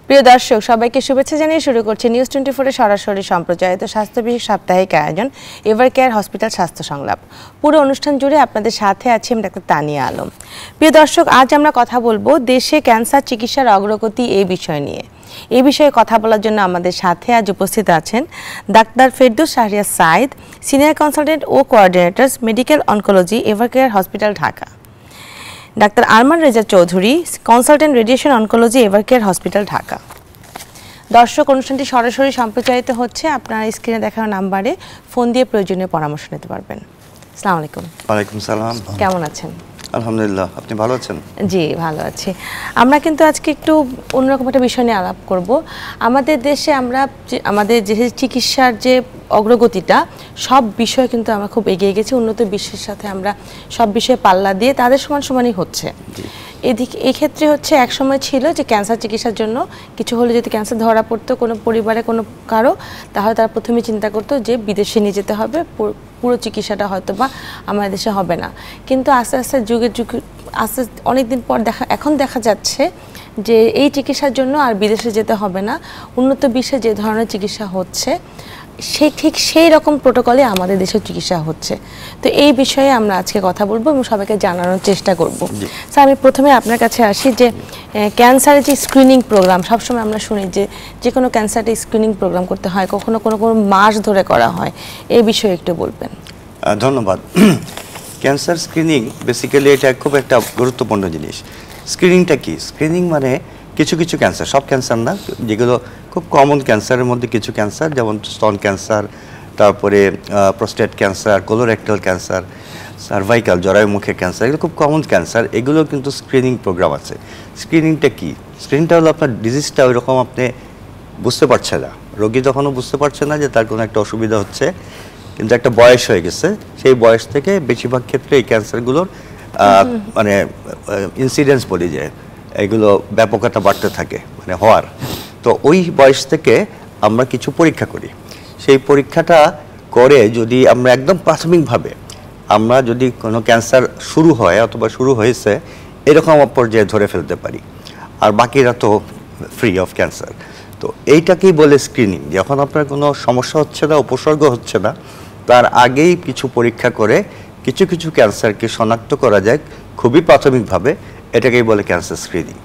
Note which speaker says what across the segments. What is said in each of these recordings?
Speaker 1: প্রিয় দর্শক সবাইকে শুভেচ্ছা জানিয়ে শুরু করছি নিউজ 24 এর সরাসরি সম্প্রচারিত স্বাস্থ্য বিষয়ক সাপ্তাহিক আয়োজন এভার কেয়ার হসপিটাল স্বাস্থ্য সংলাপ। পুরো অনুষ্ঠান জুড়ে আপনাদের সাথে আছি আমি ডাক্তার তানিয়া আলম। প্রিয় দর্শক, আজ আমরা কথা বলবো দেশে ক্যান্সার চিকিৎসার অগ্রগতি এই বিষয় নিয়ে। এই বিষয়ে কথা বলার জন্য আমাদের সাথে আজ উপস্থিত আছেন doctor Ferdous Shahriar Sayeed, senior consultant ও coordinator medical oncology Evercare hospital Dhaka, doctor Arman Reza Chowdhury, consultant radiation oncology Evercare hospital Dhaka. দর্শক, অনুষ্ঠানটি সরাসরি সম্প্রচারিত হচ্ছে। আপনারা স্ক্রিনে দেখানো নাম্বারে ফোন দিয়ে প্রয়োজনীয় পরামর্শ নিতে পারবেন। আসসালামু আলাইকুম।
Speaker 2: ওয়ালাইকুম সালাম।
Speaker 1: কেমন আছেন?
Speaker 2: আলহামদুলিল্লাহ, আপনি ভালো আছেন?
Speaker 1: জি, ভালো আছি। আমরা কিন্তু আজকে একটু অন্যরকম একটা বিষয় নিয়ে আলাপ করব। আমাদের দেশে আমাদের যে চিকিৎসার যে অগ্রগতিটা, সব বিষয়ে কিন্তু আমরা খুব এগিয়ে গেছি। উন্নত বিশ্বের সাথে আমরা সব বিষয়ে পাল্লা দিয়ে তাদের সমানই হচ্ছে। এই ক্ষেত্রে হচ্ছে এক সময় ছিল যে ক্যান্সার চিকিৎসার জন্য কিছু হলে যদি ক্যান্সার ধরা পড়তো কোনো পরিবারে কোনো কারো, তাহলে তারা প্রথমে চিন্তা করতো যে বিদেশে নিয়ে যেতে হবে, পুরো চিকিৎসাটা হয়তো বা আমাদের দেশে হবে না। কিন্তু আস্তে আস্তে আস্তে অনেকদিন পর এখন দেখা যাচ্ছে যে এই চিকিৎসার জন্য আর বিদেশে যেতে হবে না। উন্নত বিশ্বে যে ধরনের চিকিৎসা হচ্ছে ঠিক সেই রকম প্রোটোকলে আমাদের দেশেও চিকিৎসা হচ্ছে। তো এই বিষয়ে আমরা আজকে কথা বলবো এবং সবাইকে জানানোর চেষ্টা করব। স্যার, আমি প্রথমে আপনার কাছে আসি যে ক্যান্সারের যে স্ক্রিনিং প্রোগ্রাম, সবসময় আমরা শুনি যে কোনো ক্যান্সারের স্ক্রিনিং প্রোগ্রাম করতে হয়, কখনো কোনো মাস ধরে করা হয়, এই বিষয়ে একটু বলবেন।
Speaker 2: ধন্যবাদ। ক্যান্সার স্ক্রিনিং বেসিক্যালি এটা খুব একটা গুরুত্বপূর্ণ জিনিস। স্ক্রিনিংটা কি? স্ক্রিনিং মানে কিছু কিছু ক্যান্সার, সব ক্যান্সার না, যেগুলো খুব কমন ক্যান্সারের মধ্যে কিছু ক্যান্সার, যেমন স্তন ক্যান্সার, তারপরে prostate cancer, colorectal cancer, cervical জরায়ুমুখের ক্যান্সার, এগুলো খুব কমন ক্যান্সার। এগুলো কিন্তু স্ক্রিনিং প্রোগ্রাম আছে। স্ক্রিনিংটা কি? স্ক্রিনিংটা হলো আপনার ডিজিজটা ওইরকম আপনি বুঝতে পারছে না, রোগী তখনও বুঝতে পারছে না যে তার কোনো একটা অসুবিধা হচ্ছে, কিন্তু একটা বয়স হয়ে গেছে। সেই বয়স থেকে বেশিরভাগ ক্ষেত্রে এই ক্যান্সারগুলোর মানে ইনসিডেন্স বলি যে এগুলো ব্যাপকতা বাড়তে থাকে মানে হওয়ার। তো ওই বয়স থেকে আমরা কিছু পরীক্ষা করি। সেই পরীক্ষাটা করে যদি আমরা একদম প্রাথমিকভাবে আমরা যদি কোনো ক্যান্সার শুরু হয় অথবা শুরু হয়েছে এরকম পর্যায়ে ধরে ফেলতে পারি, আর বাকিরা তো ফ্রি অফ ক্যান্সার। তো এইটাকেই বলে স্ক্রিনিং। যখন আপনার কোনো সমস্যা হচ্ছে না, উপসর্গ হচ্ছে না, তার আগেই কিছু পরীক্ষা করে কিছু কিছু ক্যান্সারকে শনাক্ত করা যায় খুবই প্রাথমিকভাবে, এটাকেই বলে ক্যান্সার স্ক্রিনিং।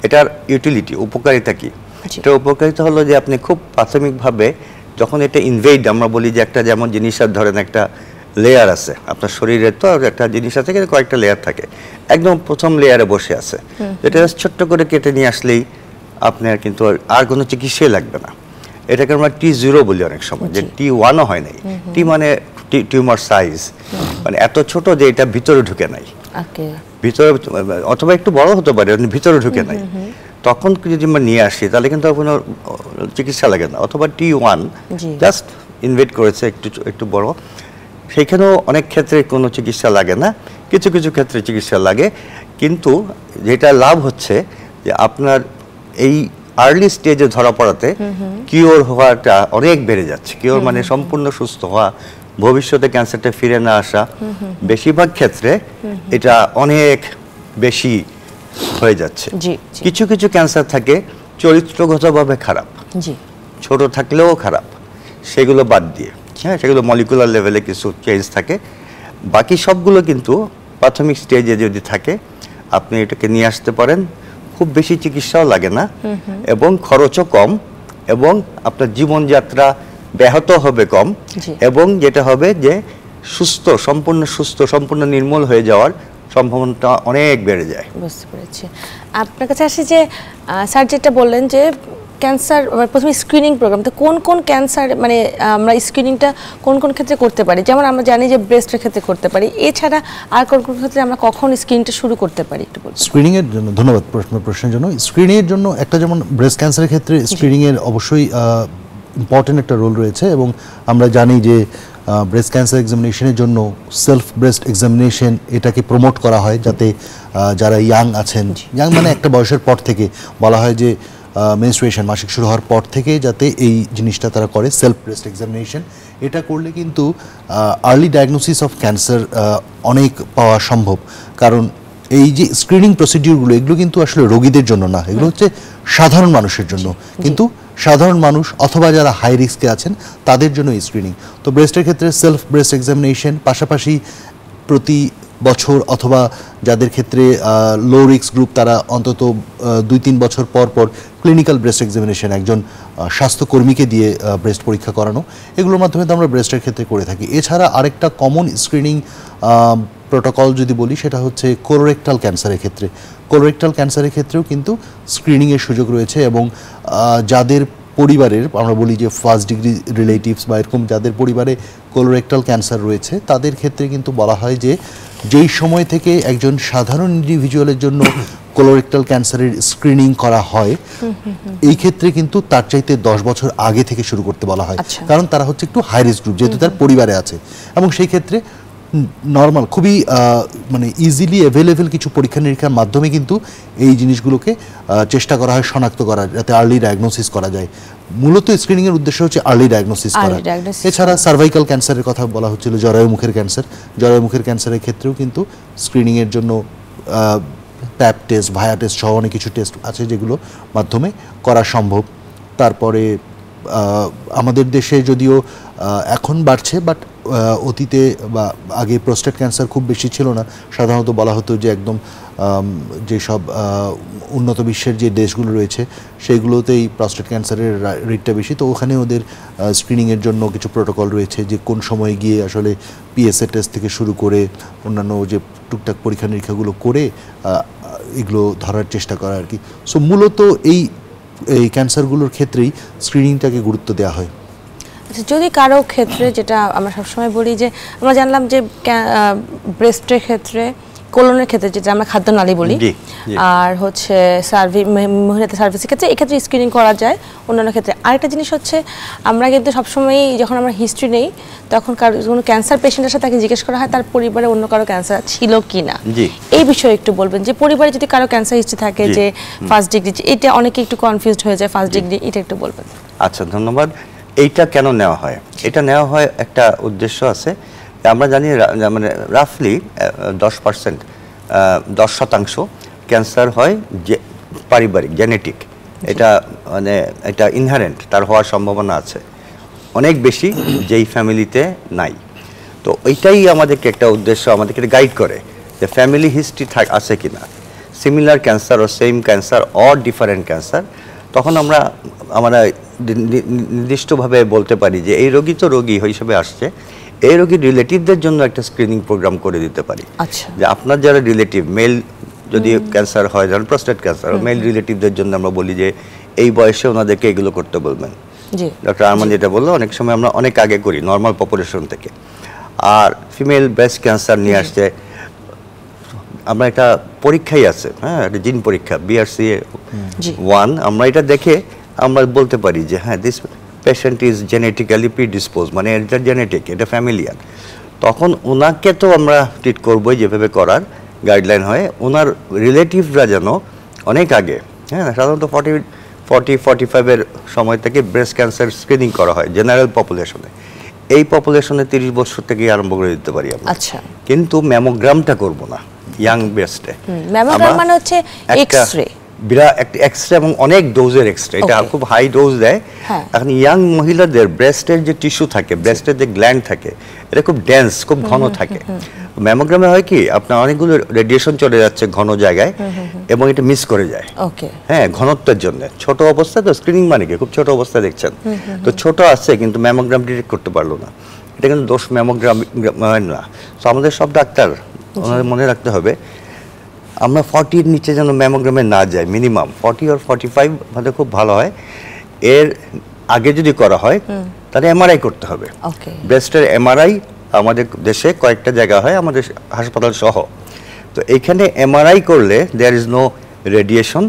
Speaker 2: এটার ইউটিলিটি, উপকারিতা কি? এটার উপকারিতা হলো যে আপনি খুব প্রাথমিকভাবে যখন এটা ইনভেড, আমরা বলি যে একটা যেমন জিনিসের ধরেন একটা লেয়ার আছে আপনার শরীরের, তো একটা জিনিস আছে কিন্তু কয়েকটা লেয়ার থাকে, একদম প্রথম লেয়ারে বসে আছে, এটা ছোট্ট করে কেটে নিয়ে আসলেই আপনার কিন্তু আর কোনো চিকিৎসাই লাগবে না। এটাকে আমরা T0 বলি অনেক সময়, যে T1ও হয় নাই। টি মানে টিউমার সাইজ, মানে এত ছোট যে এটা ভিতরে ঢুকে নাই, ভিতরে অথবা একটু বড় হতে পারে, ভিতরে ঢুকে নাই। তখন যদি আমরা নিয়ে আসি তাহলে কিন্তু কোনো চিকিৎসা লাগে না। অথবা T1 জাস্ট ইনভেট করেছে একটু বড়, সেইখানেও অনেক ক্ষেত্রে কোনো চিকিৎসা লাগে না, কিছু কিছু ক্ষেত্রে চিকিৎসা লাগে। কিন্তু যেটা লাভ হচ্ছে যে আপনার এই আর্লি স্টেজে ধরা পড়াতে কিওর হওয়াটা অনেক বেড়ে যাচ্ছে। কিওর মানে সম্পূর্ণ সুস্থ হওয়া, ভবিষ্যতে ক্যান্সারটা ফিরে না আসা। বেশিরভাগ ক্ষেত্রে এটা অনেক বেশি হয়ে যাচ্ছে। কিছু কিছু ক্যান্সার থাকে চরিত্রগতভাবে খারাপ, ছোট থাকলেও খারাপ, সেগুলো বাদ দিয়ে, হ্যাঁ, সেগুলো মলিকুলার লেভেলে কিছু চেঞ্জ থাকে। বাকি সবগুলো কিন্তু প্রাথমিক স্টেজে যদি থাকে আপনি এটাকে নিয়ে আসতে পারেন, খুব বেশি চিকিৎসাও লাগে না এবং খরচও কম, এবং আপনার জীবনযাত্রা ব্যাহত হবে কম, এবং যেটা হবে যে সম্পূর্ণ নির্মূল হয়ে যাওয়ার সম্ভাবনাটা অনেক বেড়ে যায়।
Speaker 1: বুঝতে পেরেছি। আপনার কাছে আসি যে স্যার যেটা বললেন যে ক্যান্সার প্রথমে স্ক্রিনিং প্রোগ্রাম, তো কোন কোন ক্যান্সার মানে আমরা স্ক্রিনিংটা কোন কোন ক্ষেত্রে করতে পারি? যেমন আমরা জানি যে ব্রেস্টের ক্ষেত্রে করতে পারি, এছাড়া আর কোন কোন ক্ষেত্রে আমরা কখন স্ক্রিনিংটা শুরু করতে পারি একটু বলুন।
Speaker 3: স্ক্রিনিংয়ের জন্য ধন্যবাদ প্রশ্নের জন্য। স্ক্রিনিংয়ের জন্য একটা, যেমন ব্রেস্ট ক্যান্সারের ক্ষেত্রে স্ক্রিনিংয়ের অবশ্যই ইম্পর্টেন্ট একটা রোল রয়েছে, এবং আমরা জানি যে ব্রেস্ট ক্যান্সার এক্সামিনেশনের জন্য সেলফ ব্রেস্ট এক্সামিনেশন এটাকে প্রমোট করা হয়, যাতে যারা ইয়াং আছেন, ইয়াং মানে একটা বয়সের পর থেকে বলা হয় যে মেনস্ট্রুয়েশন মাসিক শুরু হওয়ার পর থেকে যাতে এই জিনিসটা তারা করে, সেলফ ব্রেস্ট এক্সামিনেশন। এটা করলে কিন্তু আর্লি ডায়াগনোসিস অফ ক্যান্সার অনেক পাওয়া সম্ভব, কারণ এই যে স্ক্রিনিং প্রসিডিউরগুলো এগুলো কিন্তু আসলে রোগীদের জন্য না, এগুলো হচ্ছে সাধারণ মানুষের জন্য, কিন্তু সাধারণ মানুষ অথবা যারা হাই রিস্কে আছেন তাদের জন্য এই স্ক্রিনিং। তো ব্রেস্টের ক্ষেত্রে সেলফ ব্রেস্ট এক্সামিনেশন, পাশাপাশি প্রতি বছর অথবা যাদের ক্ষেত্রে লো রিস্ক গ্রুপ তারা অন্তত 2-3 বছর পর পর ক্লিনিক্যাল ব্রেস্ট এক্সামিনেশন একজন স্বাস্থ্যকর্মীকে দিয়ে ব্রেস্ট পরীক্ষা করানো, এগুলোর মাধ্যমে তো আমরা ব্রেস্টের ক্ষেত্রে করে থাকি। এছাড়া আরেকটা কমন স্ক্রিনিং প্রোটোকল যদি বলি সেটা হচ্ছে কোলোরেক্টাল ক্যান্সারের ক্ষেত্রে। কোলোরেক্টাল ক্যান্সারের ক্ষেত্রেও কিন্তু স্ক্রিনিংয়ের সুযোগ রয়েছে, এবং যাদের পরিবারের আমরা বলি যে ফার্স্ট ডিগ্রি রিলেটিভস বা এরকম যাদের পরিবারে কোলোরেক্টাল ক্যান্সার রয়েছে তাদের ক্ষেত্রে কিন্তু বলা হয় যে যেই সময় থেকে একজন সাধারণ ইন্ডিভিজুয়ালের জন্য কোলোরেক্টাল ক্যান্সারের স্ক্রিনিং করা হয় এই ক্ষেত্রে কিন্তু তার চাইতে 10 বছর আগে থেকে শুরু করতে বলা হয়, কারণ তারা হচ্ছে একটু হাই রিস্ক গ্রুপ যেহেতু তার পরিবারে আছে। এবং সেই ক্ষেত্রে নর্মাল খুবই মানে ইজিলি অ্যাভেলেবেল কিছু পরীক্ষা নিরীক্ষার মাধ্যমে কিন্তু এই জিনিসগুলোকে চেষ্টা করা হয় শনাক্ত করার, যাতে আর্লি ডায়াগনোসিস করা যায়। মূলত স্ক্রিনিংয়ের উদ্দেশ্য হচ্ছে আর্লি ডায়াগনোসিস করা। এছাড়া সার্ভাইকাল ক্যান্সারের কথা বলা হচ্ছিল, জরায়ুমুখের ক্যান্সার, জরায়ুমুখের ক্যান্সারের ক্ষেত্রেও কিন্তু স্ক্রিনিংয়ের জন্য প্যাপ টেস্ট, ভায়া টেস্ট সহ অনেক কিছু টেস্ট আছে যেগুলো মাধ্যমে করা সম্ভব। তারপরে আমাদের দেশে যদিও এখন বাড়ছে, বাট অতীতে বা আগে প্রোস্টেট ক্যান্সার খুব বেশি ছিল না। সাধারণত বলা হতো যে একদম যেসব উন্নত বিশ্বের যে দেশগুলো রয়েছে সেইগুলোতেই প্রোস্টেট ক্যান্সারের রেটটা বেশি, তো ওখানে ওদের স্ক্রিনিংয়ের জন্য কিছু প্রোটোকল রয়েছে যে কোন সময়ে গিয়ে আসলে পিএসএ টেস্ট থেকে শুরু করে অন্যান্য যে টুকটাক পরীক্ষা নিরীক্ষাগুলো করে এগুলো ধরার চেষ্টা করা আর কি। সো মূলত এই ক্যান্সারগুলোর ক্ষেত্রেই স্ক্রিনিংটাকে গুরুত্ব দেওয়া হয়।
Speaker 1: যদি কারো ক্ষেত্রে, যেটা আমরা সবসময় বলি যে আমরা জানলাম যে ব্রেস্টের ক্ষেত্রে, কোলনের ক্ষেত্রে যেটা আমরা খাদ্যনালী বলি, আর হচ্ছে মহিলাদের সার্ভিসের ক্ষেত্রে এক্ষেত্রে স্ক্রিনিং করা যায়। অন্যান্য ক্ষেত্রে আরেকটা জিনিস হচ্ছে আমরা কিন্তু সবসময়ই যখন আমরা হিস্ট্রি নেই তখন কোনো ক্যান্সার পেশেন্টের সাথে তাকে জিজ্ঞেস করা হয় তার পরিবারে অন্য কারো ক্যান্সার ছিল কি না। এই বিষয়ে একটু বলবেন যে পরিবারে যদি কারো ক্যান্সার হিস্ট্রি থাকে যে ফার্স্ট ডিগ্রি, এটা অনেকে একটু কনফিউজড হয়ে যায় ফার্স্ট ডিগ্রি, এটা একটু বলবেন।
Speaker 2: আচ্ছা, ধন্যবাদ। এইটা কেন নেওয়া হয়? এটা নেওয়া হয় একটা উদ্দেশ্য আছে। আমরা জানি মানে রাফলি 10% ক্যান্সার হয় যে পারিবারিক, জেনেটিক। এটা মানে এটা ইনহারেন্ট, তার হওয়ার সম্ভাবনা আছে অনেক বেশি যেই ফ্যামিলিতে নাই। তো ওইটাই আমাদেরকে একটা উদ্দেশ্য, আমাদেরকে গাইড করে যে ফ্যামিলি হিস্ট্রি আছে কিনা, সিমিলার ক্যান্সার ও same cancer or different cancer. তখন আমরা নির্দিষ্টভাবে বলতে পারি যে এই রোগী তো রোগী হিসেবে আসছে, এই রোগীর রিলেটিভদের জন্য একটা স্ক্রিনিং প্রোগ্রাম করে দিতে পারি। যে আপনার যারা রিলেটিভ মেল যদি ক্যান্সার হয়, যেমন প্রোস্টেট ক্যান্সার, মেল রিলেটিভদের জন্য আমরা বলি যে এই বয়সে ওনাদেরকে এগুলো করতে বলবেন। ডক্টর আরমান যেটা বললো, অনেক সময় আমরা অনেক আগে করি নর্মাল পপুলেশন থেকে। আর ফিমেল ব্রেস্ট ক্যান্সার নিয়ে আসছে, আমরা একটা পরীক্ষাই আছে, হ্যাঁ, একটা জিন পরীক্ষা BRCA1, আমরা এটা দেখে আমরা বলতে পারি যে হ্যাঁ দিস পেশেন্ট ইজ জেনেটিক্যালি প্রিডিসপোজ, মানে এটা জেনেটিক, এটা ফ্যামিলিয়ার। তখন ওনাকে তো আমরা ট্রিট করবোই যেভাবে করার গাইডলাইন হয়। ওনার রিলেটিভরা যেন অনেক আগে, হ্যাঁ, সাধারণত 40-45-এর সময় থেকে ব্রেস্ট ক্যান্সার স্ক্রিনিং করা হয় জেনারেল পপুলেশনে। এই পপুলেশনে 30 বছর থেকেই আরম্ভ করে দিতে পারি আমরা। কিন্তু ম্যামোগ্রামটা করব না ইয়াং ব্রেস্টে।
Speaker 1: ম্যামোগ্রাম মানে হচ্ছে এক্স-রে,
Speaker 2: বিরাট একটা এক্সরে এবং অনেক ডোজের এক্সরে, এটা খুব হাই ডোজ দেয়। এখন ইয়াং মহিলাদের ব্রেস্টের যে টিস্যু থাকে, ব্রেস্টের যে গ্ল্যান্ড থাকে, এটা খুব ডেন্স, খুব ঘন থাকে। ম্যামোগ্রামে হয় কি আপনার অনেকগুলো রেডিয়েশন চলে যাচ্ছে ঘন জায়গায় এবং এটা মিস করে যায়, হ্যাঁ, ঘনত্বের জন্য। ছোট অবস্থায় তো স্ক্রিনিং মানে কি খুব ছোট অবস্থায় দেখছেন, তো ছোট আছে কিন্তু ম্যামোগ্রাম ডিটেক্ট করতে পারলো না, এটা কিন্তু দোষ ম্যামোগ্রাম না। তো আমাদের সব ডাক্তার ওনাদের মনে রাখতে হবে আমরা 40-এর নিচে যেন ম্যামোগ্রামে না যায়, মিনিমাম 40 or 45 হলে খুব ভালো হয়। এর আগে যদি করা হয় তাহলে এমআরআই করতে হবে। ব্রেস্টের এমআরআই আমাদের দেশে কয়েকটা জায়গা হয়, আমাদের হাসপাতাল সহ। তো এইখানে এমআরআই করলে দেয়ার ইজ নো রেডিয়েশন,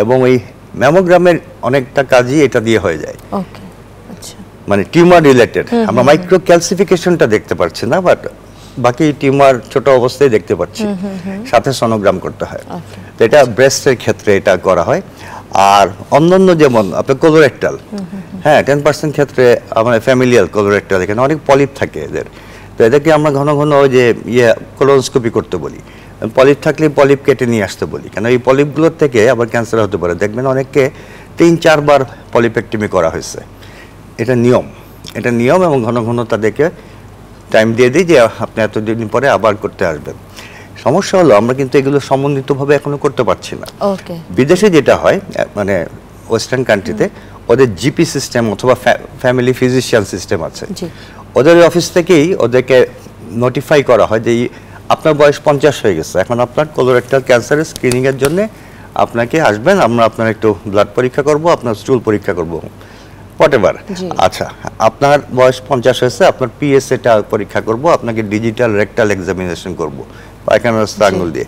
Speaker 2: এবং এই ম্যামোগ্রামের অনেকটা কাজই এটা দিয়ে হয়ে যায়, মানে টিউমার রিলেটেড। আমরা মাইক্রো ক্যালসিফিকেশনটা দেখতে পাচ্ছি না, বাট বাকি টিউমার ছোট অবস্থায় দেখতে পাচ্ছি, সাথে সোনোগ্রাম করতে হয়। তো এটা ব্রেস্টের ক্ষেত্রে এটা করা হয়। আর অন্যান্য যেমন আপনার কোলোরেক্টাল, হ্যাঁ, 10% ক্ষেত্রে আমাদের ফ্যামিলিয়াল কোলোরেক্টাল, এখানে অনেক পলিপ থাকে এদের। তো এদেরকে আমরা ঘন ঘন ওই যে কোলোনোস্কোপি করতে বলি, পলিপ থাকলে পলিপ কেটে নিয়ে আসতে বলি, কেন এই পলিপগুলোর থেকে আবার ক্যান্সার হতে পারে। দেখবেন অনেককে 3-4 বার পলিপেক্টমি করা হয়েছে। এটা নিয়ম এবং ঘন ঘন তাদেরকে টাইম দিয়ে দিই যে আপনি এতদিন পরে আবার করতে আসবেন। সমস্যা হলো আমরা কিন্তু এগুলো সমন্বিতভাবে এখনো করতে পারছি না। বিদেশে যেটা হয়, মানে ওয়েস্টার্ন কান্ট্রিতে ওদের জিপি সিস্টেম অথবা ফ্যামিলি ফিজিশিয়ান সিস্টেম আছে, ওদের অফিস থেকেই ওদেরকে নোটিফাই করা হয় যে আপনার বয়স 50 হয়ে গেছে, এখন আপনার কোলোরেক্টাল ক্যান্সারের স্ক্রিনিংয়ের জন্য আপনাকে আসবেন, আমরা আপনার একটু ব্লাড পরীক্ষা করব, আপনার স্টুল পরীক্ষা করব, হোয়াটএভার। আচ্ছা, আপনার বয়স 50 হয়েছে, আপনার পিএসএটা পরীক্ষা করব, আপনাকে ডিজিটাল রেক্টাল এক্সামিনেশন করব পায়খানার রাস্তা আঙুল দিয়ে।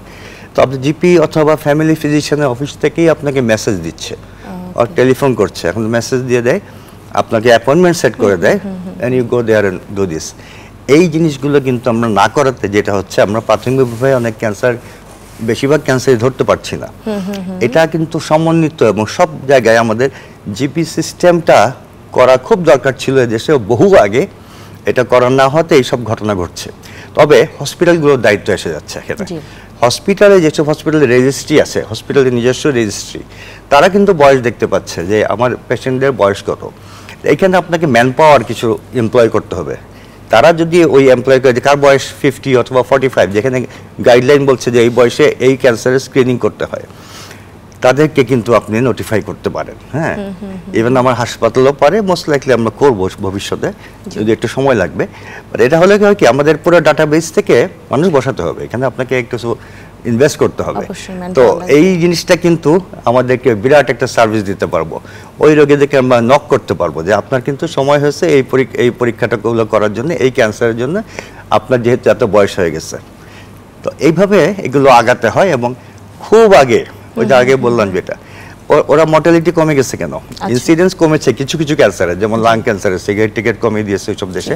Speaker 2: তো আপনি জিপি অথবা ফ্যামিলি ফিজিশিয়ানের অফিস থেকেই আপনাকে মেসেজ দিচ্ছে, আর টেলিফোন করছে, এখন মেসেজ দিয়ে দেয়, আপনাকে অ্যাপয়েন্টমেন্ট সেট করে দেয়, and you go there and do this. এই জিনিসগুলো কিন্তু আমরা না করাতে যেটা হচ্ছে, আমরা প্রাথমিকভাবে অনেক ক্যান্সার, বেশিরভাগ ক্যান্সারই ধরতে পারছি না। এটা কিন্তু সমন্বিত এবং সব জায়গায় আমাদের জিপি সিস্টেমটা করা খুব দরকার ছিল এদেশে বহু আগে। এটা করা না হতে এইসব ঘটনা ঘটছে। তবে হসপিটালগুলোর দায়িত্ব এসে যাচ্ছে এখানে। হসপিটালে যেসব হসপিটালের রেজিস্ট্রি আছে, হসপিটালের নিজস্ব রেজিস্ট্রি, তারা কিন্তু বয়স দেখতে পাচ্ছে যে আমার পেশেন্টদের বয়স কত। এইখানে আপনাকে ম্যান পাওয়ার কিছু এমপ্লয় করতে হবে। তারা যদি ওই এমপ্লয় করে, কার বয়স 50 অথবা 45, যেখানে গাইডলাইন বলছে যে এই বয়সে এই ক্যান্সারের স্ক্রিনিং করতে হয়, তাদেরকে কিন্তু আপনি নোটিফাই করতে পারেন। হ্যাঁ, ইভেন আমার হাসপাতালও পারে, মোস্ট লাইকলি আমরা করবো ভবিষ্যতে, যদি একটু সময় লাগবে। বাট এটা হলে কি আমাদের পুরো ডাটাবেস থেকে মানুষ বসাতে হবে, এখানে আপনাকে একটু ইনভেস্ট করতে হবে। তো এই জিনিসটা কিন্তু আমাদেরকে বিরাট একটা সার্ভিস দিতে পারবো। ওই রোগীদেরকে আমরা নক করতে পারবো যে আপনার কিন্তু সময় হয়েছে এই পরীক্ষাটাগুলো করার জন্য, এই ক্যান্সারের জন্য, আপনার যেহেতু এত বয়স হয়ে গেছে। তো এইভাবে এগুলো আগাতে হয়। এবং খুব আগে, ওই যে আগে বললাম যেটা, ওরা মর্টালিটি কমে গেছে কেন, ইনসিডেন্স কমেছে কিছু কিছু ক্যান্সারের, যেমন লাং ক্যান্সারের সিগারেট টিকেট কমিয়ে দিয়েছে ওইসব দেশে,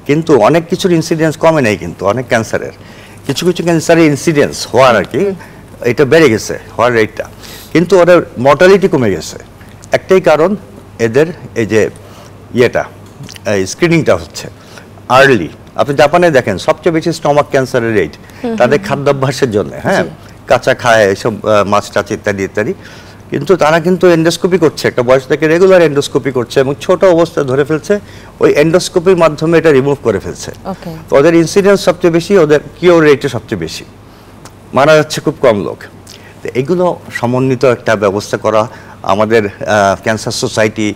Speaker 2: কিন্তু অনেক কিছুর ইনসিডেন্স কমে নেই। কিন্তু অনেক ক্যান্সারের, কিছু কিছু ক্যান্সারের ইনসিডেন্স হওয়ার আর কি এটা বেড়ে গেছে, হওয়ার রেটটা, কিন্তু ওদের মর্টালিটি কমে গেছে। একটাই কারণ, এদের এই যে এই স্ক্রিনিংটা হচ্ছে আর্লি। আপনি জাপানে দেখেন সবচেয়ে বেশি স্টমাক ক্যান্সারের রেট তাদের খাদ্যাভ্যাসের জন্য। হ্যাঁ, কাঁচা খায় এসব মাছ টাছ ইত্যাদি ইত্যাদি, কিন্তু তারা কিন্তু এন্ডোস্কোপি করছে, একটা বয়স থেকে রেগুলার এন্ডোস্কোপি করছে এবং ছোট অবস্থায় ধরে ফেলছে, ওই এন্ডোস্কোপির মাধ্যমে এটা রিমুভ করে ফেলছে। তো ওদের ইনসিডেন্স সবচেয়ে বেশি, ওদের কিওর রেটও সবচেয়ে বেশি, মারা যাচ্ছে খুব কম লোক। তো এগুলো সমন্বিত একটা ব্যবস্থা করা, আমাদের ক্যান্সার সোসাইটি,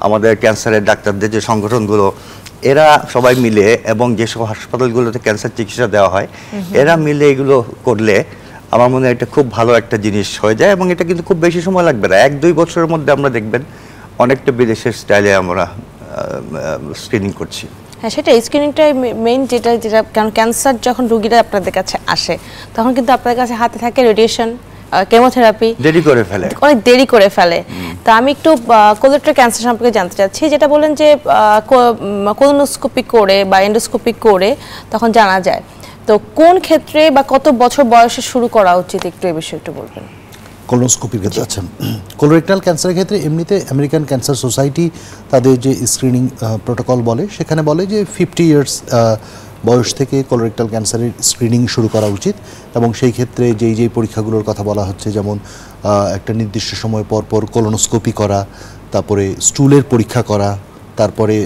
Speaker 2: আমাদের ক্যান্সারের ডাক্তারদের যে সংগঠনগুলো, এরা সবাই মিলে, এবং যেসব হাসপাতালগুলোতে ক্যান্সার চিকিৎসা দেওয়া হয়, এরা মিলে এগুলো করলে আমার মনে হয় এটা খুব ভালো একটা জিনিস হয়ে যায়। এবং এটা কিন্তু খুব বেশি সময় লাগবে না, 1-2 বছরের মধ্যে আমরা দেখবেন অনেকটা বিদেশের স্টাইলে আমরা স্ক্রিনিং করছি।
Speaker 1: হ্যাঁ, সেটাই স্ক্রিনিংটাই মেইন, যেটা কারণ ক্যান্সার যখন রোগীরা আপনাদের কাছে আসে, তখন কিন্তু আপনাদের কাছে হাতে থাকে রেডিয়েশন, কেমোথেরাপি, অনেক দেরি করে ফেলে। তো আমি একটু কোলোরেক্টাল ক্যান্সার সম্পর্কে জানতে চাচ্ছি, যেটা বলেন যে কোলোনোস্কোপি করে বা এন্ডোস্কোপি করে তখন জানা যায়, তো কোন ক্ষেত্রে বা কত বছর বয়সে শুরু করা উচিত, একটু এই বিষয়ে একটু বলবেন।
Speaker 3: কোলোনোস্কোপির ক্ষেত্রে আচ্ছা, কোলোরেক্টাল ক্যান্সারের ক্ষেত্রে এমনিতে আমেরিকান ক্যান্সার সোসাইটি তাদের যে স্ক্রিনিং প্রোটোকল বলে, সেখানে বলে যে 50 ইয়ার্স বয়স থেকে কোলোরেক্টাল ক্যান্সারের স্ক্রিনিং শুরু করা উচিত। এবং সেই ক্ষেত্রে যেই পরীক্ষাগুলোর কথা বলা হচ্ছে, যেমন একটা নির্দিষ্ট সময় পর পর কোলোনোস্কোপি করা, তারপরে স্টুলের পরীক্ষা করা, তারপরে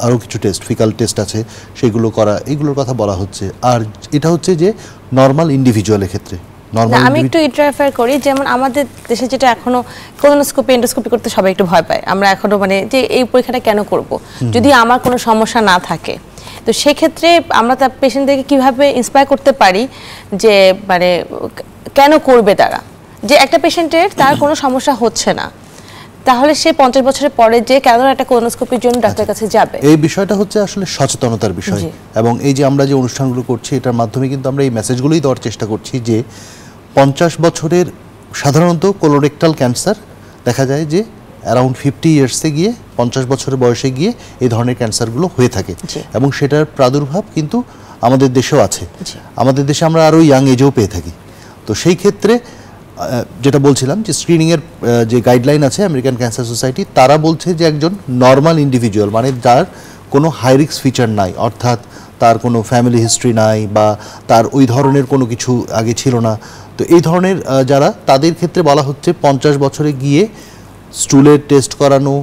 Speaker 3: আরও কিছু টেস্ট, ফিকাল টেস্ট আছে, সেগুলো করা, এইগুলোর কথা বলা হচ্ছে। আর এটা হচ্ছে যে নর্মাল ইন্ডিভিজুয়ালের ক্ষেত্রে।
Speaker 1: আমি একটু ইন্টারফেয়ার করি, যেমন আমাদের দেশে যেটা এখনো কোলোনোস্কোপি এন্ডোস্কোপি করতে সবাই একটু ভয় পায়। আমরা এখনো মানে যে এই পরীক্ষাটা কেন করব যদি আমার কোনো সমস্যা না থাকে। তো সেক্ষেত্রে আমরা তার পেশেন্টদেরকে কীভাবে ইন্সপায়ার করতে পারি যে মানে কেন করবে তারা, যে একটা পেশেন্টের তার কোনো সমস্যা হচ্ছে না, তাহলে সে 50 বছরের পরে যে কেন একটা কোলোনোস্কোপির জন্য ডাক্তারের কাছে যাবে।
Speaker 3: এই বিষয়টা হচ্ছে আসলে সচেতনতার বিষয়। এবং এই যে আমরা যে অনুষ্ঠানগুলো করছি, এটার মাধ্যমে কিন্তু আমরা এই মেসেজগুলোই দেওয়ার চেষ্টা করছি যে 50 বছরের সাধারণত কোলোরেক্টাল ক্যান্সার দেখা যায় যে অ্যারাউন্ড 50 ইয়ার্সে গিয়ে, 50 বছরের বয়সে গিয়ে এই ধরনের ক্যান্সারগুলো হয়ে থাকে। এবং সেটার প্রাদুর্ভাব কিন্তু আমাদের দেশেও আছে। আমাদের দেশে আমরা আরও ইয়াং এজেও পেয়ে থাকি। তো সেই ক্ষেত্রে যেটা বলছিলাম যে স্ক্রিনিংয়ের যে গাইডলাইন আছে আমেরিকান ক্যান্সার সোসাইটি, তারা বলছে যে একজন নর্মাল ইন্ডিভিজুয়াল, মানে যার কোনো হাই রিস্ক ফিচার নাই, অর্থাৎ তার কোনো ফ্যামিলি হিস্ট্রি নাই বা তার ওই ধরনের কোনো কিছু আগে ছিল না, তো এই ধরনের যারা, তাদের ক্ষেত্রে বলা হচ্ছে 50 বছরে গিয়ে স্টুলের টেস্ট করানো,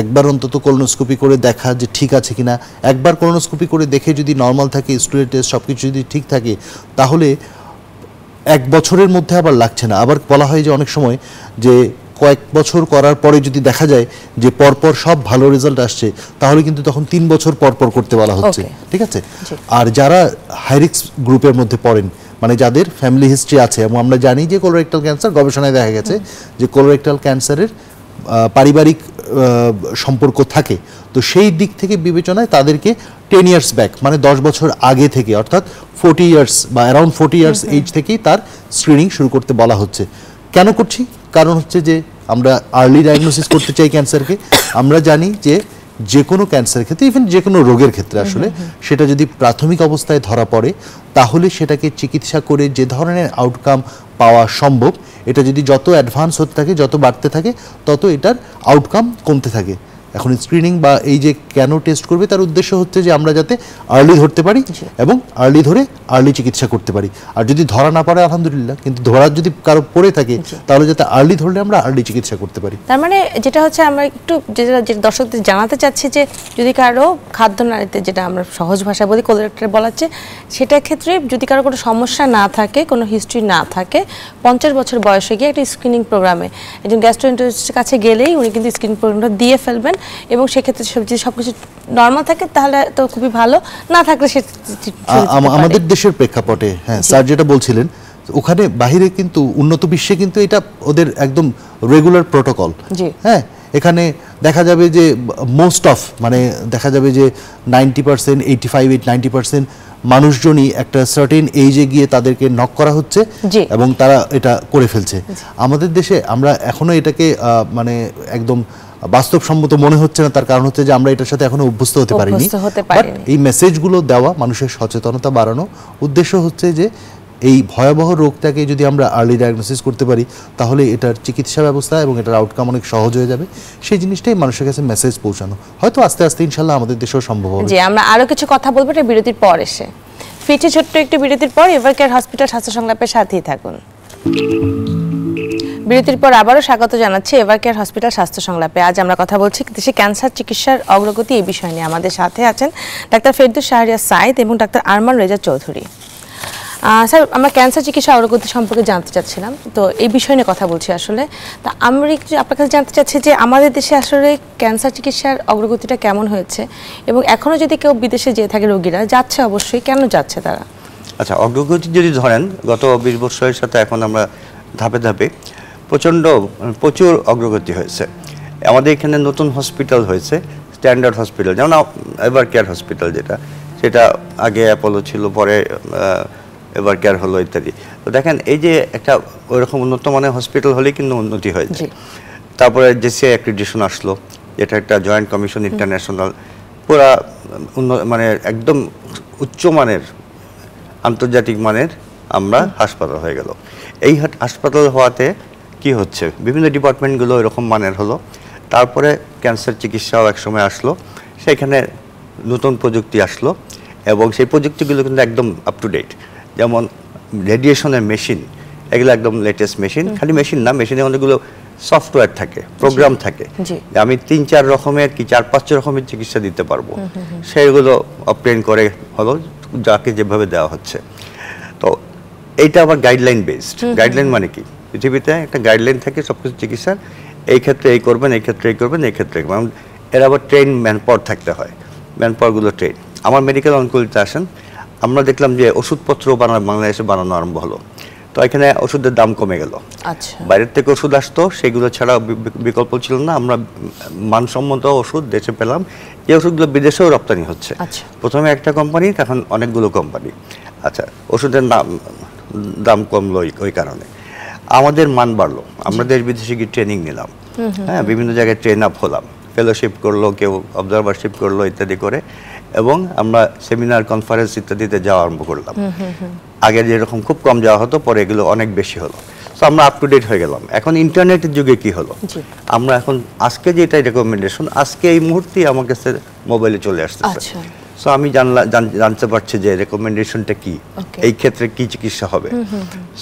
Speaker 3: একবার অন্তত কোলোনোস্কোপি করে দেখা যে ঠিক আছে কিনা, একবার কোলোনোস্কোপি করে দেখে যদি নর্মাল থাকে, স্টুলের টেস্ট সব কিছু যদি ঠিক থাকে, তাহলে 1 বছরের মধ্যে আবার লাগছে না। আবার বলা হয় যে অনেক সময় যে কয়েক বছর করার পরে যদি দেখা যায় যে পরপর সব ভালো রেজাল্ট আসছে, তাহলে কিন্তু তখন 3 বছর পরপর করতে বলা হচ্ছে, ঠিক আছে। আর যারা হাইরিস্ক গ্রুপের মধ্যে পড়েন, মানে যাদের ফ্যামিলি হিস্ট্রি আছে, এবং আমরা জানি যে কোলোরেক্টাল ক্যান্সার, গবেষণায় দেখা গেছে যে কোলোরেক্টাল ক্যান্সারের পারিবারিক সম্পর্ক থাকে, তো সেই দিক থেকে বিবেচনায় তাদেরকে 10 ইয়ার্স ব্যাক, মানে 10 বছর আগে থেকে, অর্থাৎ 40 ইয়ার্স বা অ্যারাউন্ড 40 ইয়ার্স এজ থেকেই তার স্ক্রিনিং শুরু করতে বলা হচ্ছে। কেন করছি? কারণ হচ্ছে যে আমরা আর্লি ডায়াগনোসিস করতে চাই ক্যান্সারকে। আমরা জানি যে কোনো ক্যান্সারের ক্ষেত্রে, ইভেন যে কোনো রোগের ক্ষেত্রে আসলে সেটা যদি প্রাথমিক অবস্থায় ধরা পড়ে, তাহলে সেটাকে চিকিৎসা করে যে ধরনের আউটকাম পাওয়া সম্ভব, এটা যদি যত অ্যাডভান্স হতে থাকে, যত বাড়তে থাকে, তত এটার আউটকাম কমতে থাকে। এখন স্ক্রিনিং বা এই যে কেন টেস্ট করবে, তার উদ্দেশ্য হচ্ছে যে আমরা যাতে আর্লি ধরতে পারি এবং আর্লি ধরে আর্লি চিকিৎসা করতে পারি। আর যদি ধরা না পড়ে আলহামদুলিল্লাহ, কিন্তু ধরার যদি কারো পড়ে থাকে, তাহলে যাতে আর্লি ধরলে আমরা আর্লি চিকিৎসা করতে পারি।
Speaker 1: তার মানে যেটা হচ্ছে, আমরা একটু যেটা দর্শকদের জানাতে চাচ্ছি যে যদি কারো খাদ্যনালীতে, যেটা আমরা সহজ ভাষায় বলি কোলোরেক্টাল বলাচ্ছে, সেটার ক্ষেত্রে যদি কারো কোনো সমস্যা না থাকে, কোনো হিস্ট্রি না থাকে, 50 বছর বয়সে গিয়ে একটা স্ক্রিনিং প্রোগ্রামে একজন গ্যাস্ট্রোএন্টারোলজিস্টের কাছে গেলেই উনি কিন্তু স্ক্রিনিং প্রোগ্রামটা দিয়ে ফেলবেন, এবং সেক্ষেত্রে যদি সবকিছু নর্মাল থাকে তাহলে তো খুবই ভালো, না থাকলে সে
Speaker 3: আমাদের দেশের প্রেক্ষাপটে, হ্যাঁ স্যার যেটা বলছিলেন, ওখানে বাহিরে কিন্তু উন্নত বিশ্বে কিন্তু এটা ওদের একদম রেগুলার প্রোটোকল। হ্যাঁ, এখানে দেখা যাবে যে মোস্ট অফ, মানে দেখা যাবে যে 90%, 85-90% মানুষজনই একটা সার্টেন এজে গিয়ে তাদেরকে নক করা হচ্ছে এবং তারা এটা করে ফেলছে। আমাদের দেশে আমরা এখনো এটাকে মানে একদম বাস্তবসম্মত মনে হচ্ছে না। তার কারণ হচ্ছে যে আমরা এটার সাথে এখনো অভ্যস্ত হতে পারিনি। এই মেসেজগুলো দেওয়া, মানুষের সচেতনতা বাড়ানো, উদ্দেশ্য হচ্ছে যে এই ভয়াবহ রোগটাকে যদি আমরা আর্লি ডায়াগনোসিস করতে পারি, তাহলে এটার চিকিৎসা ব্যবস্থা এবং এটার আউটকাম অনেক সহজ হয়ে যাবে। সেই জিনিসটাই মানুষের কাছে মেসেজ পৌঁছানো, হয়তো আস্তে আস্তে ইনশাল্লাহ আমাদের দেশেও সম্ভব হবে।
Speaker 1: জি, আমরা আরো কিছু কথা বলবো এটা বিরতির পর এসে। ফিরছি ছোট্ট একটু বিরতির পর। এভারকেয়ার হসপিটাল স্বাস্থ্য সংলাপের সাথেই থাকুন। বিরতির পর আবারও স্বাগত জানাচ্ছি এভারকেয়ার হসপিটাল স্বাস্থ্য সংলাপে। আজ আমরা কথা বলছি দেশে ক্যান্সার চিকিৎসার অগ্রগতি, এই বিষয় নিয়ে। আমাদের সাথে আছেন ডাক্তার ফেরদৌস শাহরিয়ার সাইদ এবং ডাক্তার আরমান রেজা চৌধুরী। স্যার, আমরা ক্যান্সার চিকিৎসা অগ্রগতি সম্পর্কে জানতে চাচ্ছিলাম, তো এই বিষয় নিয়ে কথা বলছি আসলে। তা আমরা একটু আপনার কাছে জানতে চাচ্ছি যে আমাদের দেশে আসলে ক্যান্সার চিকিৎসার অগ্রগতিটা কেমন হয়েছে, এবং এখনও যদি কেউ বিদেশে যেয়ে থাকে, রোগীরা যাচ্ছে অবশ্যই, কেন যাচ্ছে তারা?
Speaker 2: আচ্ছা, অগ্রগতি যদি ধরেন গত 20 বছরের সাথে এখন আমরা ধাপে ধাপে প্রচুর অগ্রগতি হয়েছে। আমাদের এখানে নতুন হসপিটাল হয়েছে, স্ট্যান্ডার্ড হসপিটাল, যেমন এভারকেয়ার হসপিটাল, সেটা আগে অ্যাপোলো ছিল, পরে এভারকেয়ার হলো ইত্যাদি। তো দেখেন, এই যে একটা ওইরকম উন্নত মানের হসপিটাল হলেই কিন্তু উন্নতি হয়েছে। তারপরে জেসিআই অ্যাক্রিডিটেশন আসলো, যেটা একটা জয়েন্ট কমিশন ইন্টারন্যাশনাল, পুরা মানে একদম উচ্চমানের, আন্তর্জাতিক মানের আমরা হাসপাতাল হয়ে গেল। এই হাসপাতাল হওয়াতে কি হচ্ছে, বিভিন্ন ডিপার্টমেন্টগুলো এরকম মানের হলো। তারপরে ক্যান্সার চিকিৎসাও একসময় আসলো, সেখানে নতুন প্রযুক্তি আসলো, এবং সেই প্রযুক্তিগুলো কিন্তু একদম আপ টু ডেট। যেমন রেডিয়েশনের মেশিন, এগুলো একদম লেটেস্ট মেশিন। খালি মেশিন না, মেশিনে অনেকগুলো সফটওয়্যার থাকে, প্রোগ্রাম থাকে, আমি 3-4 রকমের কি 4-5 রকমের চিকিৎসা দিতে পারবো। সেইগুলো অপটেন করে হলো, যাকে যেভাবে দেওয়া হচ্ছে। তো এইটা আবার গাইডলাইন বেসড। গাইডলাইন মানে কি, পৃথিবীতে একটা গাইডলাইন থাকে সবকিছু চিকিৎসার, এই ক্ষেত্রে এই করবেন, এই ক্ষেত্রে এই করবেন, এই ক্ষেত্রে এর আবার ট্রেন ম্যানপাওয়ার থাকতে হয়, ম্যানপাওয়ারগুলো ট্রেন। আমার মেডিকেল অনকোলজিতে আসেন, আমরা দেখলাম যে ওষুধপত্র বাংলাদেশে বানানো আরম্ভ হলো, তো এখানে ওষুধের দাম কমে গেল। বাইরের থেকে ওষুধ আসতো, সেগুলো ছাড়া বিকল্প ছিল না। আমরা মানসম্মত ওষুধ দেশে পেলাম, এই ওষুধগুলো বিদেশেও রপ্তানি হচ্ছে। প্রথমে একটা কোম্পানি, এখন অনেকগুলো কোম্পানি। আচ্ছা, ওষুধের দাম কমলো, ওই কারণে আমাদের মান বাড়লো। আমরা দেশ বিদেশে গিয়ে ট্রেনিং নিলাম, হ্যাঁ, বিভিন্ন জায়গায় ট্রেন আপ হলাম, ফেলোশিপ করলো, কেউ অবজারভারশিপ করলো ইত্যাদি করে, এবং আমরা সেমিনার, কনফারেন্স ইত্যাদিতে যাওয়া আরম্ভ করলাম। আগে যেরকম খুব কম যাওয়া হতো, পরে এগুলো অনেক বেশি হলো। তো আমরা আপ টু ডেট হয়ে গেলাম। এখন ইন্টারনেটের যুগে কি হলো, আমরা এখন আজকে যেটা রেকমেন্ডেশন, আজকে এই মুহূর্তে আমার কাছে মোবাইলে চলে আসতেছে। সো আমি জানতে পারছি যে রেকমেন্ডেশনটা কি, এই ক্ষেত্রে কি চিকিৎসা হবে।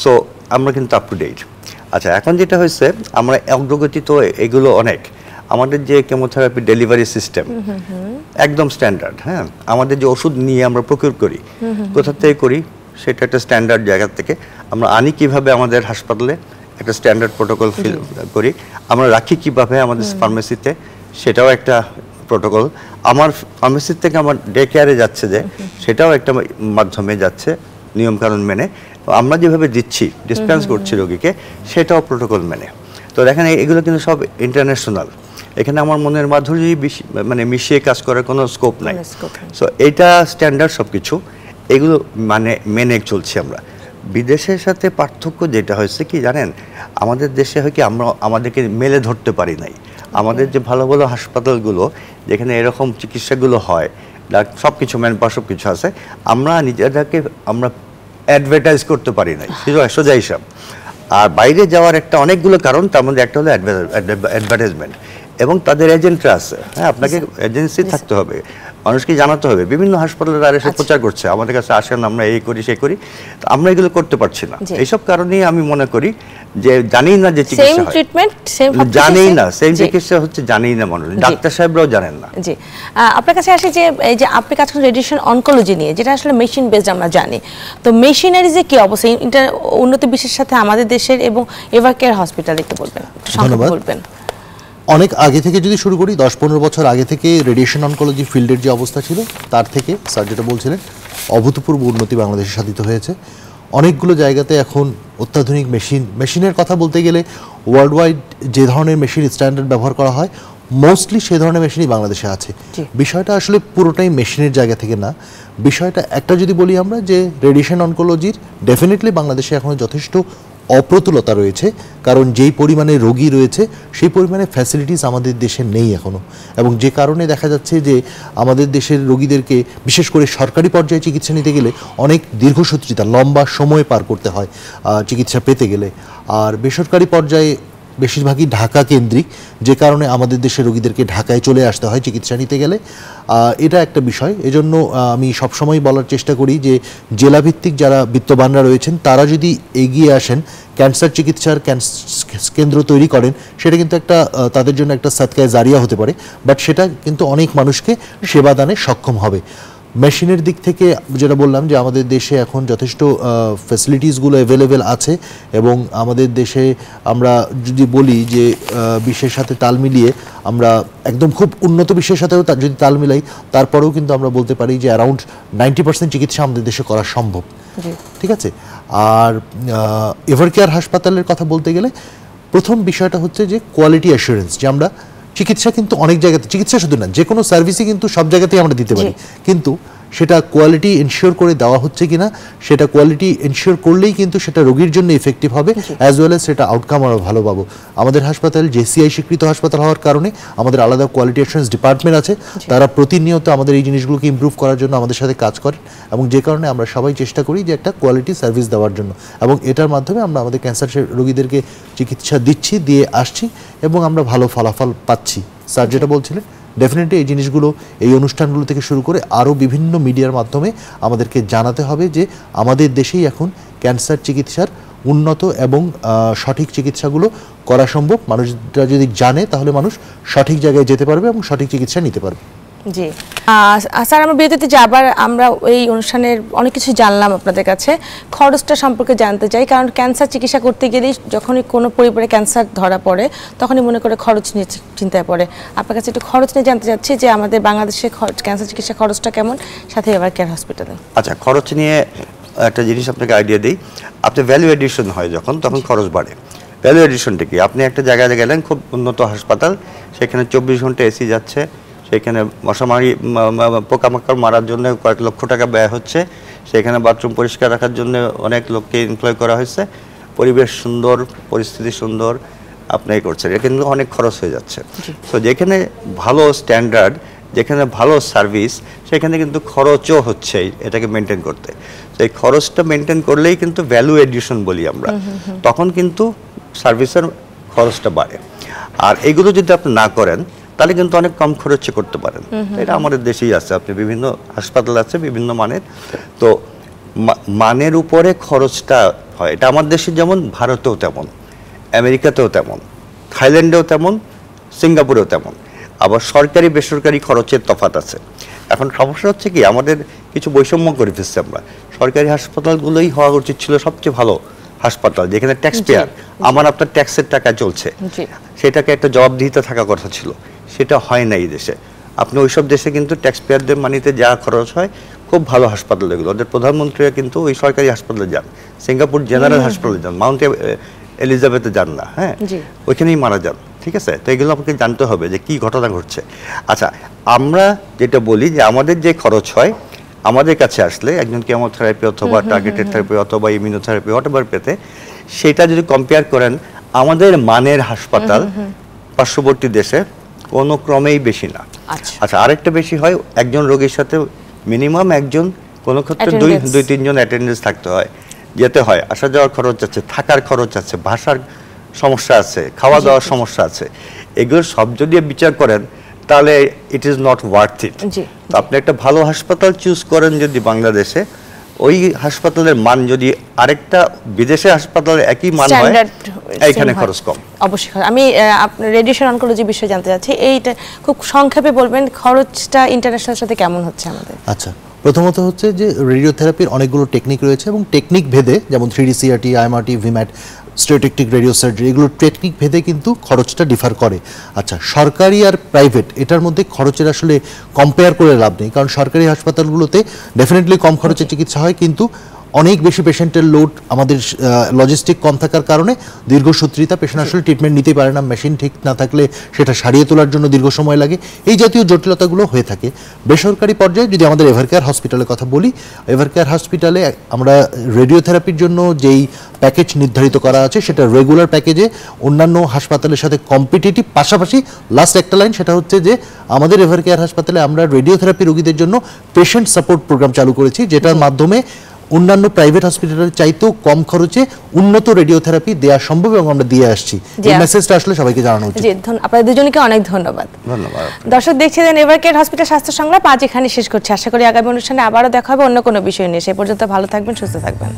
Speaker 2: সো আমরা কিন্তু আপ টু ডেট। আচ্ছা, এখন যেটা হয়েছে, আমরা অগ্রগতি তো এগুলো অনেক, আমাদের যে কেমোথেরাপি ডেলিভারি সিস্টেম একদম স্ট্যান্ডার্ড। হ্যাঁ, আমাদের যে ওষুধ নিয়ে আমরা প্রকিউর করি, কোথা থেকে করি সেটা একটা স্ট্যান্ডার্ড জায়গা থেকে আমরা আনি, কিভাবে আমাদের হাসপাতালে একটা স্ট্যান্ডার্ড প্রোটোকল ফিল করি, আমরা রাখি কিভাবে আমাদের ফার্মেসিতে, সেটাও একটা প্রোটোকল। আমার ফার্মেসির থেকে আমার ডে কেয়ারে যাচ্ছে যে, সেটাও একটা মাধ্যমে যাচ্ছে নিয়মকানুন মেনে। আমরা যেভাবে দিচ্ছি, ডিসপেন্স করছি রোগীকে, সেটাও প্রোটোকল মেনে। তো দেখেন এগুলো কিন্তু সব ইন্টারন্যাশনাল, এখানে আমার মনের মাধুর্য মানে মিশিয়ে কাজ করার কোনো স্কোপ নাই। সো এইটা স্ট্যান্ডার্ড সব কিছু, এগুলো মানে মেনে চলছি আমরা। বিদেশের সাথে পার্থক্য যেটা হয়েছে কি জানেন, আমাদের দেশে হয় কি, আমরা আমাদেরকে মেলে ধরতে পারি নাই। আমাদের যে ভালো ভালো হাসপাতালগুলো যেখানে এরকম চিকিৎসাগুলো হয়, সব কিছু ম্যানপাওয়ার সব কিছু আছে, আমরা নিজেদেরকে আমরা অ্যাডভার্টাইজ করতে পারি নাই, সোজা হিসাব। আর বাইরে যাওয়ার একটা অনেকগুলো কারণ, তার মধ্যে একটা হলো অ্যাডভার্টাইজমেন্ট, এবং তাদের এজেন্টরা আছে। হ্যাঁ, আপনাকে এজেন্সি থাকতে হবে, মানুষকে জানাতে হবে। বিভিন্ন হাসপাতালে তারা এসে প্রচার করছে, আমাদের কাছে আসেন, আমরা এই করি সেই করি, তো আমরা এগুলো করতে পারছি না। এইসব কারণেই আমি মনে করি যে জানি না যে চিকিৎসা হয়, জানি না সেম চিকিৎসা হচ্ছে, জানি না মানুষ, ডাক্তার সাহেবরাও জানেন না।
Speaker 1: জি, আপনার কাছে আসে যে এই যে আপনি কাজ করেন রেডিয়েশন অনকোলজি নিয়ে, যেটা আসলে মেশিন বেসড আমরা জানি, তো মেশিনারি যে কি অবস্থা উন্নত বিশ্বের সাথে আমাদের দেশের এবং এভারকেয়ার হসপিটাল একটু বলবেন, সংক্ষেপে বলবেন।
Speaker 3: অনেক আগে থেকে যদি শুরু করি, 10-15 বছর আগে থেকে রেডিয়েশন অনকোলজি ফিল্ডের যে অবস্থা ছিল, তার থেকে স্যার যেটা বলছিলেন, অভূতপূর্ব উন্নতি বাংলাদেশে সাধিত হয়েছে। অনেকগুলো জায়গাতে এখন অত্যাধুনিক মেশিনের কথা বলতে গেলে ওয়ার্ল্ড ওয়াইড যে ধরনের মেশিন স্ট্যান্ডার্ড ব্যবহার করা হয়, মোস্টলি সে ধরনের মেশিনই বাংলাদেশে আছে। বিষয়টা আসলে পুরোটাই মেশিনের জায়গা থেকে না, বিষয়টা একটা যদি বলি আমরা যে রেডিয়েশন অনকোলজির ডেফিনেটলি বাংলাদেশে এখন যথেষ্ট অপ্রতুলতা রয়েছে, কারণ যেই পরিমাণে রোগী রয়েছে সেই পরিমাণে ফ্যাসিলিটিস আমাদের দেশে নেই এখনও, এবং যে কারণে দেখা যাচ্ছে যে আমাদের দেশের রোগীদেরকে বিশেষ করে সরকারি পর্যায়ে চিকিৎসা নিতে গেলে অনেক দীর্ঘসূত্রিতা, লম্বা সময় পার করতে হয় চিকিৎসা পেতে গেলে। আর বেসরকারি পর্যায়ে বেশিরভাগই ঢাকা কেন্দ্রিক, যে কারণে আমাদের দেশের রোগীদেরকে ঢাকায় চলে আসতে হয় চিকিৎসা নিতে গেলে। এটা একটা বিষয়। এজন্য আমি সবসময় বলার চেষ্টা করি যে জেলাভিত্তিক যারা বিত্তবানরা রয়েছেন, তারা যদি এগিয়ে আসেন, ক্যান্সার চিকিৎসার কেন্দ্র তৈরি করেন, সেটা কিন্তু একটা তাদের জন্য একটা সাদকায়ে জারিয়া হতে পারে, বাট সেটা কিন্তু অনেক মানুষকে সেবা দানে সক্ষম হবে। মেশিনের দিক থেকে যেটা বললাম যে আমাদের দেশে এখন যথেষ্ট ফ্যাসিলিটিসগুলো অ্যাভেলেবেল আছে, এবং আমাদের দেশে আমরা যদি বলি যে বিশ্বের সাথে তাল মিলিয়ে আমরা একদম খুব উন্নত বিশ্বের সাথেও যদি তাল মিলাই, তারপরেও কিন্তু আমরা বলতে পারি যে অ্যারাউন্ড 90% চিকিৎসা আমাদের দেশে করা সম্ভব। ঠিক আছে। আর এভারকেয়ার হাসপাতালের কথা বলতে গেলে প্রথম বিষয়টা হচ্ছে যে কোয়ালিটি অ্যাসুরেন্স, যে আমরা চিকিৎসা কিন্তু অনেক জায়গাতে, চিকিৎসা শুধু না, যে কোনো সার্ভিসই কিন্তু সব জায়গাতেই আমরা দিতে পারি, কিন্তু সেটা কোয়ালিটি এনশিওর করে দেওয়া হচ্ছে কিনা, সেটা কোয়ালিটি এনশিওর করলেই কিন্তু সেটা রোগীর জন্য ইফেক্টিভ হবে, অ্যাজ ওয়েল এজ সেটা আউটকাম আমরা ভালো পাবো। আমাদের হাসপাতাল জেসিআই স্বীকৃত হাসপাতাল হওয়ার কারণে আমাদের আলাদা কোয়ালিটি অ্যাসুরেন্স ডিপার্টমেন্ট আছে, তারা প্রতিনিয়ত আমাদের এই জিনিসগুলোকে ইমপ্রুভ করার জন্য আমাদের সাথে কাজ করেন, এবং যে কারণে আমরা সবাই চেষ্টা করি যে একটা কোয়ালিটি সার্ভিস দেওয়ার জন্য, এবং এটার মাধ্যমে আমরা আমাদের ক্যান্সার রোগীদেরকে চিকিৎসা দিচ্ছি, দিয়ে আসছি, এবং আমরা ভালো ফলাফল পাচ্ছি। স্যার যেটা বলছিলেন, ডেফিনেটলি এই জিনিসগুলো, এই অনুষ্ঠানগুলো থেকে শুরু করে আরও বিভিন্ন মিডিয়ার মাধ্যমে আমাদেরকে জানাতে হবে যে আমাদের দেশেই এখন ক্যান্সার চিকিৎসার উন্নত এবং সঠিক চিকিৎসাগুলো করা সম্ভব। মানুষরা যদি জানে, তাহলে মানুষ সঠিক জায়গায় যেতে পারবে এবং সঠিক চিকিৎসা নিতে পারবে।
Speaker 1: জি স্যার, আমরা বিরতিতে যাবার আমরা এই অনুষ্ঠানের অনেক কিছু জানলাম আপনাদের কাছে, খরচটা সম্পর্কে জানতে চাই, কারণ ক্যান্সার চিকিৎসা করতে গেলেই যখনই কোনো পরিবারে ক্যান্সার ধরা পড়ে তখনই মনে করে খরচ নিয়ে চিন্তায় পড়ে। আপনার কাছে একটু খরচ নিয়ে জানতে চাচ্ছি যে আমাদের বাংলাদেশে ক্যান্সার চিকিৎসা খরচটা কেমন, সাথে এভারকেয়ার হসপিটালে।
Speaker 2: আচ্ছা, খরচ নিয়ে একটা জিনিস আপনাকে আইডিয়া দিই। আপনি ভ্যালু এডিশন হয় যখন, তখন খরচ বাড়ে। ভ্যালু এডিশনটা কি? আপনি একটা জায়গায় গেলেন, খুব উন্নত হাসপাতাল, সেখানে 24 ঘন্টা এসি যাচ্ছে, সেখানে মশামারি পোকামাকড় মারার জন্য কয়েক লক্ষ টাকা ব্যয় হচ্ছে, সেখানে বাথরুম পরিষ্কার রাখার জন্য অনেক লোককে এমপ্লয় করা হয়েছে, পরিবেশ সুন্দর, পরিস্থিতি সুন্দর, আপনি করছেন, এটা কিন্তু অনেক খরচ হয়ে যাচ্ছে। তো যেখানে ভালো স্ট্যান্ডার্ড, যেখানে ভালো সার্ভিস, সেখানে কিন্তু খরচও হচ্ছে এটাকে মেনটেন করতে। তো এই খরচটা মেনটেন করলেই কিন্তু ভ্যালু এডিশন বলি আমরা, তখন কিন্তু সার্ভিসের খরচটা বাড়ে। আর এগুলো যদি আপনি না করেন, তাহলে কিন্তু অনেক কম খরচে করতে পারেন। এটা আমাদের দেশেই আছে, আপনি বিভিন্ন হাসপাতাল আছে বিভিন্ন মানের, তো মানের উপরে খরচটা হয়। এটা আমার দেশে যেমন, ভারতেও তেমন, আমেরিকাতেও তেমন, থাইল্যান্ডেও তেমন, সিঙ্গাপুরেও তেমন। আবার সরকারি বেসরকারি খরচের তফাৎ আছে। এখন সমস্যা হচ্ছে কি, আমাদের কিছু বৈষম্য করে ফেলছি আমরা। সরকারি হাসপাতালগুলোই হওয়া উচিত ছিল সবচেয়ে ভালো হাসপাতাল, যেখানে ট্যাক্স পেয়ার, আমার আপনার ট্যাক্সের টাকা চলছে, সেটাকে একটা জবাবদিহিতা থাকা কথা ছিল, সেটা হয় না এই দেশে। আপনি ওইসব দেশে কিন্তু ট্যাক্স পেয়ারদের মানিতে যা খরচ হয়, খুব ভালো হাসপাতাল এগুলো, ওদের প্রধানমন্ত্রীরা কিন্তু ওই সরকারি হাসপাতালে যান, সিঙ্গাপুর জেনারেল হাসপাতালে যান, মাউন্ট এলিজাবেথে যান না, হ্যাঁ, ওইখানেই মারা যান। ঠিক আছে, তো এগুলো আপনাকে জানতে হবে যে কি ঘটনা ঘটছে। আচ্ছা, আমরা যেটা বলি যে আমাদের যে খরচ হয় আমাদের কাছে আসলে একজন কেমোথেরাপি অথবা টার্গেটেড থেরাপি অথবা ইমিউনোথেরাপি হোয়াটএভার পেতে, সেটা যদি কম্পেয়ার করেন আমাদের মানের হাসপাতাল পার্শ্ববর্তী দেশে কোনো ক্রমেই বেশি না। আচ্ছা, আরেকটা বেশি হয়, একজন রোগীর সাথে মিনিমাম একজন, কোনো ক্ষেত্রে দুই তিনজন অ্যাটেন্ডেন্স থাকতে হয়, যেতে হয়, আসা যাওয়ার খরচ আছে, থাকার খরচ আছে, ভাষার সমস্যা আছে, খাওয়া দাওয়ার সমস্যা আছে, এগুলো সব যদি বিচার করেন তাহলে it is not worth it. তো আপনি একটা ভালো হাসপাতাল চুজ করেন যদি বাংলাদেশে, ওই হাসপাতালের মান যদি আরেকটা বিদেশে হাসপাতালের একই মান হয়, এইখানে খরচ কম।
Speaker 1: অবশ্যই। আমি আপনার রেডিয়েশন অনকোলজি বিষয়ে জানতে চাচ্ছি, এইটা খুব সংক্ষেপে বলবেন, খরচটা ইন্টারন্যাশনাল সাথে কেমন হচ্ছে আমাদের?
Speaker 3: আচ্ছা, প্রথমত হচ্ছে যে রেডিওথেরাপির অনেকগুলো টেকনিক রয়েছে এবং টেকনিক ভেদে, যেমন 3D CRT, IMRT, VMAT, stereotactic radio surgery, এগুলো টেকনিক ভেদে কিন্তু খরচটা ডিফার করে। আচ্ছা, সরকারি আর প্রাইভেট এটার মধ্যে খরচের আসলে কম্পেয়ার করে লাভ নেই, কারণ সরকারি হাসপাতালগুলোতে ডেফিনেটলি কম খরচে চিকিৎসা হয়, কিন্তু অনেক বেশি পেশেন্টের লোড, আমাদের লজিস্টিক কম থাকার কারণে দীর্ঘসূত্রিতা, পেশেন্ট আসলে ট্রিটমেন্ট নিতে পারে না, মেশিন ঠিক না থাকলে সেটা সারিয়ে তোলার জন্য দীর্ঘ সময় লাগে, এই জাতীয় জটিলতাগুলো হয়ে থাকে। বেসরকারি পর্যায়ে যদি আমাদের এভারকেয়ার হসপিটালের কথা বলি, এভারকেয়ার হসপিটালে আমরা রেডিওথেরাপির জন্য যেই প্যাকেজ নির্ধারিত করা আছে সেটা রেগুলার প্যাকেজে অন্যান্য হাসপাতালের সাথে কম্পিটিটিভ। পাশাপাশি লাস্ট একটা লাইন, সেটা হচ্ছে যে আমাদের এভারকেয়ার হাসপাতালে আমরা রেডিওথেরাপি রোগীদের জন্য পেশেন্ট সাপোর্ট প্রোগ্রাম চালু করেছি, যেটার মাধ্যমে অন্যান্য প্রাইভেট হসপিটালের চাইতেও কম খরচে উন্নত রেডিওথেরাপি দেওয়া সম্ভব এবং আমরা দিয়ে আসছি। এই মেসেজটা আসলে সবাইকে জানানো উচিত।
Speaker 1: জি, আপনাদের দুজনকে অনেক ধন্যবাদ। দর্শক দেখছিলেন এভারকেয়ার হসপিটাল স্বাস্থ্য সংলাপ, আজ এখানে শেষ করছি। আশা করি আগামী অনুষ্ঠানে আবারও দেখা হবে অন্য কোনো বিষয় নিয়ে। সে পর্যন্ত ভালো থাকবেন, সুস্থ থাকবেন।